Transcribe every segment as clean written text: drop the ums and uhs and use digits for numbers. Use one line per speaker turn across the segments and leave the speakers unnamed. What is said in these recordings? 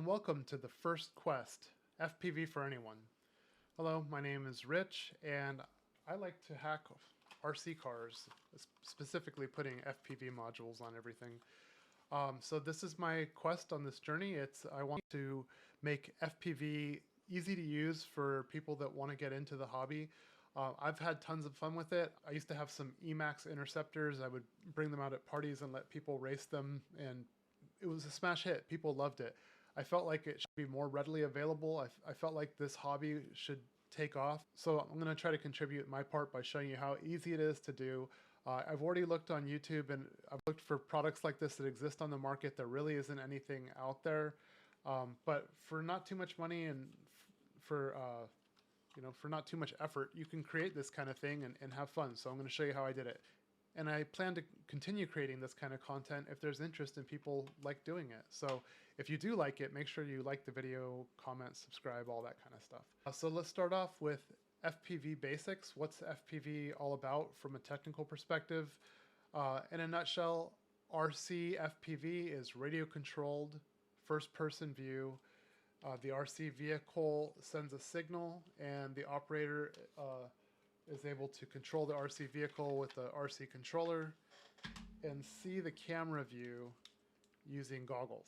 welcome to the first quest, FPV for anyone. Hello, my name is Rich, and I like to hack RC cars, specifically putting FPV modules on everything. So this is my quest on this journey. I want to make FPV easy to use for people that want to get into the hobby. I've had tons of fun with it. I used to have some Emax interceptors. I would bring them out at parties and let people race them, and it was a smash hit. People loved it. I felt like it should be more readily available. I felt like this hobby should take off. So I'm going to try to contribute my part by showing you how easy it is to do. I've already looked on YouTube and I've looked for products like this that exist on the market. There really isn't anything out there. But for not too much money and for for not too much effort, you can create this kind of thing and have fun. So I'm going to show you how I did it. And I plan to continue creating this kind of content if there's interest and people like doing it. So if you do like it, make sure you like the video, comment, subscribe, all that kind of stuff. So let's start off with FPV basics. What's FPV all about from a technical perspective? In a nutshell, RC FPV is radio controlled, first person view. The RC vehicle sends a signal and the operator is able to control the RC vehicle with the RC controller and see the camera view using goggles.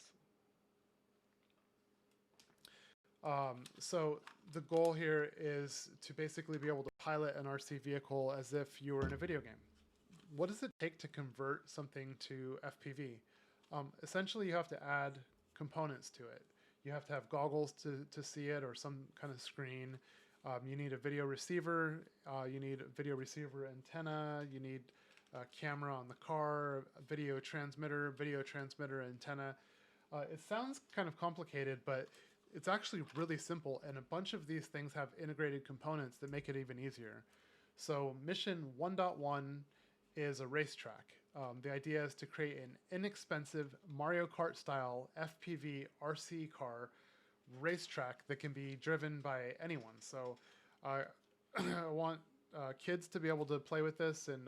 So the goal here is to basically be able to pilot an RC vehicle as if you were in a video game. What does it take to convert something to FPV? Essentially, you have to add components to it. You have to have goggles to see it or some kind of screen. You need a video receiver, you need a video receiver antenna, you need a camera on the car, a video transmitter antenna. It sounds kind of complicated, but it's actually really simple, and a bunch of these things have integrated components that make it even easier. So mission 1.1 is a racetrack. The idea is to create an inexpensive Mario Kart style FPV RC car racetrack that can be driven by anyone. So I want kids to be able to play with this and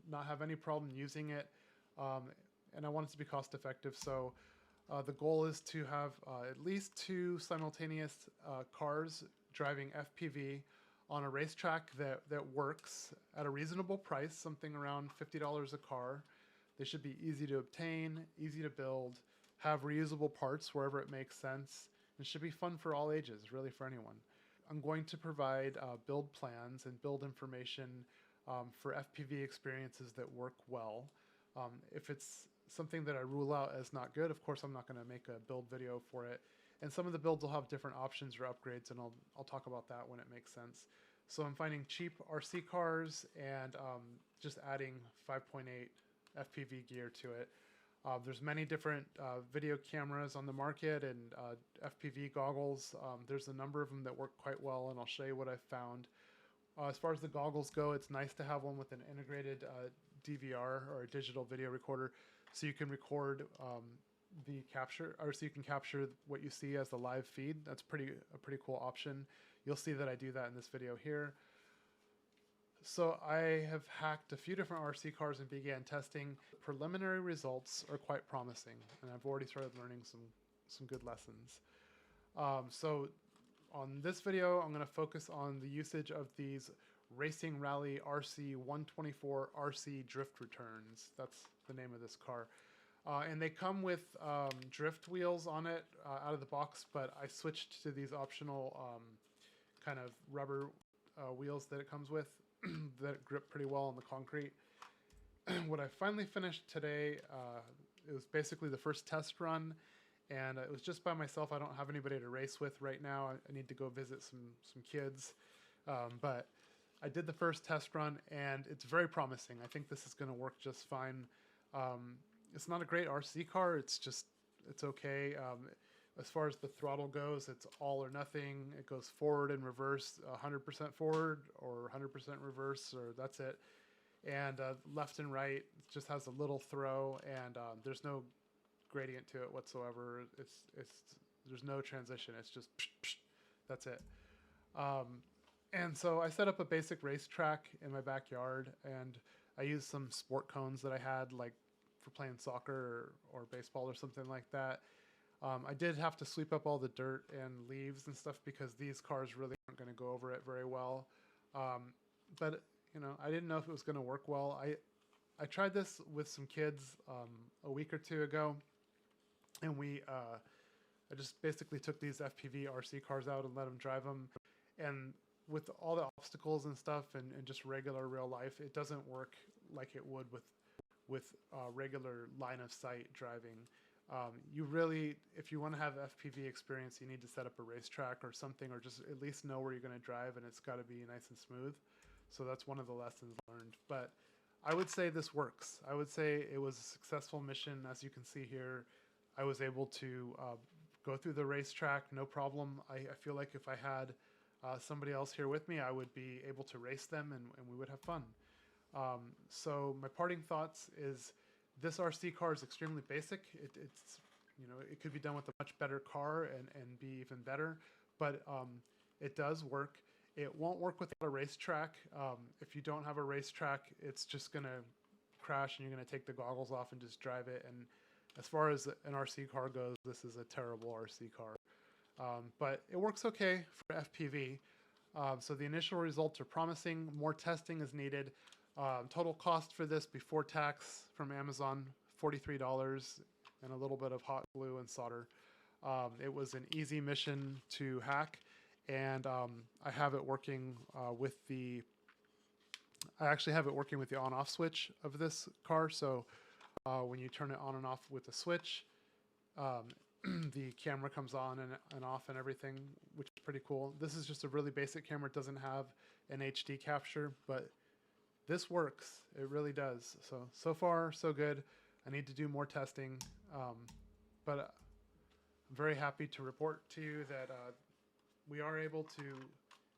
not have any problem using it. And I want it to be cost effective. So the goal is to have at least 2 simultaneous cars driving FPV on a racetrack that works at a reasonable price, something around $50 a car. They should be easy to obtain, easy to build, have reusable parts wherever it makes sense. It should be fun for all ages, really for anyone. I'm going to provide build plans and build information for FPV experiences that work well. If it's something that I rule out as not good, of course I'm not going to make a build video for it. And some of the builds will have different options or upgrades, and I'll talk about that when it makes sense. So I'm finding cheap RC cars and just adding 5.8 FPV gear to it. There's many different video cameras on the market and FPV goggles. There's a number of them that work quite well, and I'll show you what I've found. As far as the goggles go, it's nice to have one with an integrated DVR or a digital video recorder, so you can record the capture, or so you can capture what you see as the live feed. That's a pretty cool option. You'll see that I do that in this video here. So I have hacked a few different RC cars and began testing. Preliminary results are quite promising, and I've already started learning some good lessons. So on this video, I'm going to focus on the usage of these Racing Rally RC 124 RC drift returns. That's the name of this car. And they come with drift wheels on it out of the box, but I switched to these optional kind of rubber wheels that it comes with that grip pretty well on the concrete. What I finally finished today, it was basically the first test run, and it was just by myself. I don't have anybody to race with right now. I need to go visit some kids, but I did the first test run, and it's very promising. I think this is going to work just fine. It's not a great RC car. It's okay. As far as the throttle goes, it's all or nothing. It goes forward and reverse, 100% forward or 100% reverse, or that's it. And left and right just has a little throw, and there's no gradient to it whatsoever. There's no transition. It's just psh, psh, that's it. And so I set up a basic racetrack in my backyard, and I used some sport cones that I had, like for playing soccer or baseball or something like that. I did have to sweep up all the dirt and leaves and stuff because these cars really aren't going to go over it very well. But you know, I didn't know if it was going to work well. I tried this with some kids a week or two ago, and I just basically took these FPV RC cars out and let them drive them. And with all the obstacles and stuff and just regular real life, it doesn't work like it would with regular line of sight driving. You really, if you want to have FPV experience, you need to set up a racetrack or something, or just at least know where you're going to drive, and it's got to be nice and smooth. So that's one of the lessons learned. But I would say this works. I would say it was a successful mission. As you can see here, I was able to go through the racetrack, no problem. I feel like if I had somebody else here with me, I would be able to race them and we would have fun. So my parting thoughts is this RC car is extremely basic. It's, you know, it could be done with a much better car and be even better, but it does work. It won't work without a racetrack. If you don't have a racetrack, it's just going to crash and you're going to take the goggles off and just drive it. And as far as an RC car goes, this is a terrible RC car. But it works okay for FPV. So the initial results are promising. More testing is needed. Total cost for this before tax from Amazon, $43 and a little bit of hot glue and solder. It was an easy mission to hack, and I have it working with the on-off switch of this car. So when you turn it on and off with the switch, the camera comes on and off and everything, which is pretty cool. This is just a really basic camera. It doesn't have an HD capture, but this works. It really does. So far, so good. I need to do more testing, but I'm very happy to report to you that we are able to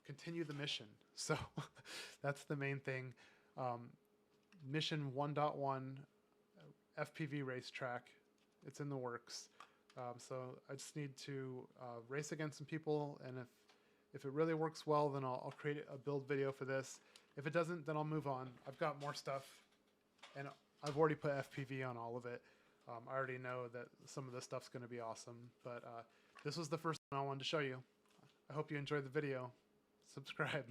continue the mission. So that's the main thing. Mission 1.1 FPV racetrack. It's in the works. So I just need to race against some people, and if it really works well, then I'll create a build video for this. If it doesn't, then I'll move on. I've got more stuff, and I've already put FPV on all of it. I already know that some of this stuff's going to be awesome, but this was the first one I wanted to show you. I hope you enjoyed the video. Subscribe.